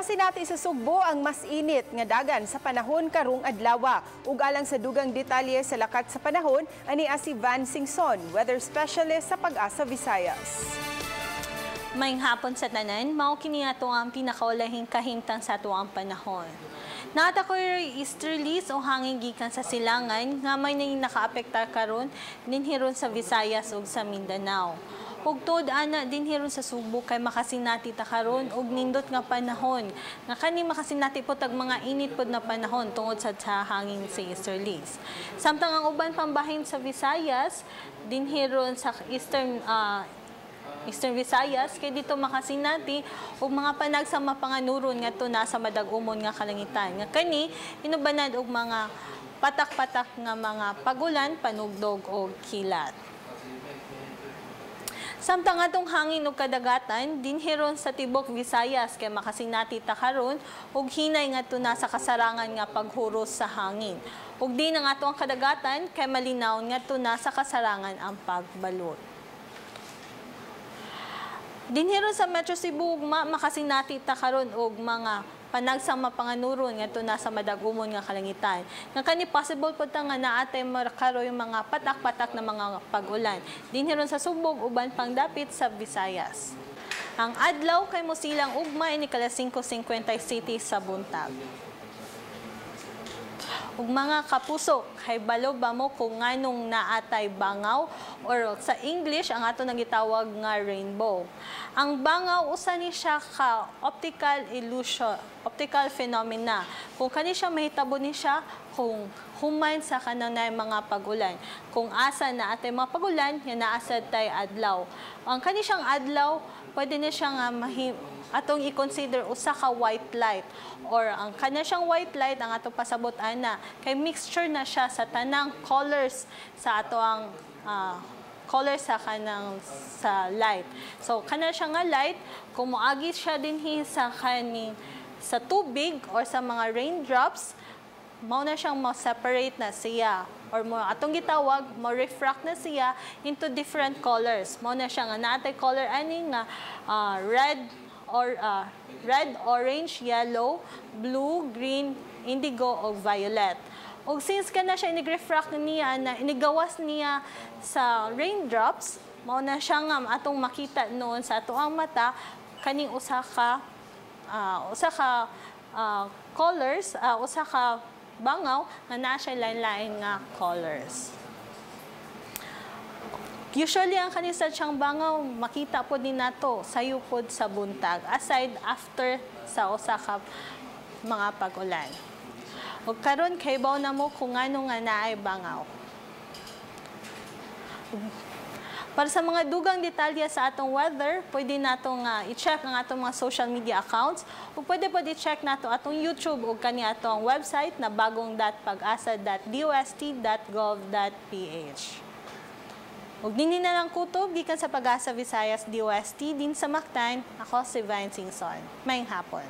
Masinati sa Sugbo ang mas init nga dagan sa panahon karong adlaw. Ug alang sa dugang detalye sa lakat sa panahon, ani si Van Singson, weather specialist sa Pag-asa Visayas. Maayong hapon sa tanan, mao kini ato ang pinakaulahing kahimtang sa atuang panahon. Naata ko easterlies o hangin gikan sa silangan nga may nakaapektar karon dinhiron sa Visayas ug sa Mindanao. Ug tuod ana dinhiron sa Sugbo kay makasinati ta karon og nindot nga panahon. Nga kani makasinati po tag mga init pod na panahon tungod sa hangin sa easterlies. Samtang ang uban pang bahin sa Visayas dinhiron sa Eastern Visayas kay dito makasinati og mga panag sa mapanganuron ngadto na sa madagumon nga kalangitan. Nga kani inubanad og mga patak-patak nga mga pagulan, panugdog o kilat. Samtang atong hangin ug kadagatan dinhiron sa tibok Visayas kay makasinati ta karon og hinay ngadto na sa kasarangan nga paghuros sa hangin. Ug di ang atong kadagatan kay malinaw ngadto na sa kasarangan ang pagbalot. Dinhiron sa Metro Cebu makasinati ta karon og mga panagsang mapanganuron ngadto na sa madagumon nga kalangitan. Nga kani possible pud ta nga naatay makaro yung mga patak-patak na mga pag-ulan. Dinhiron sa Subo uban pang dapit sa Visayas. Ang adlaw kay mosilang ugma ini kala 5:50 city sa buntag. Ug mga kapuso, kay balo ba mo kung nganong naatay bangaw or sa English ang ato nagitawag nga rainbow. Ang bangaw usa ni siya ka optical illusion, optical phenomena. Kung kani siya mahitabo ni siya kung human sa kanang mga pagulan. Kung asa na atay mga pagulan, nga naasad tay adlaw. Ang kani siyang adlaw, pwede na siya nga atong i-consider usa ka white light or ang kana siyang white light ang ato pasabot ana kay mixture na siya sa tanang colors sa ato ang color sa kanang sa light. So kana siya nga light kung moagi siya dinhi sa kaning sa tubig or sa mga raindrops, mao na siyang ma-separate na siya or mo atong gitawag mo-refract na siya into different colors. Mao na siya nga naatay color ani nga red, orange, yellow, blue, green, indigo o violet. Og since kana siya inig-refract niya na inigawas niya sa raindrops, mao na siya nga atong makita noon sa ato ang mata kaning usa ka colors, usa ka bangaw nga naa siya lain-lain nga colors. Usually, ang kanisa siyang bangaw, makita po din nato sa yupod sa buntag, aside after sa usa ka mga pag-ulan. O karon kay baw na mo kung ano nga naay bangaw. Para sa mga dugang detalye sa atong weather, pwede natong i-check ang atong mga social media accounts o pwede po i-check nato atong YouTube o kani atong website na bagong.pag-asa.dost.gov.ph. Ug dinhi na lang kutob gikan sa Pag-asa Visayas DOST din sa Mactan. Ako si Van Singson. Maayong hapon.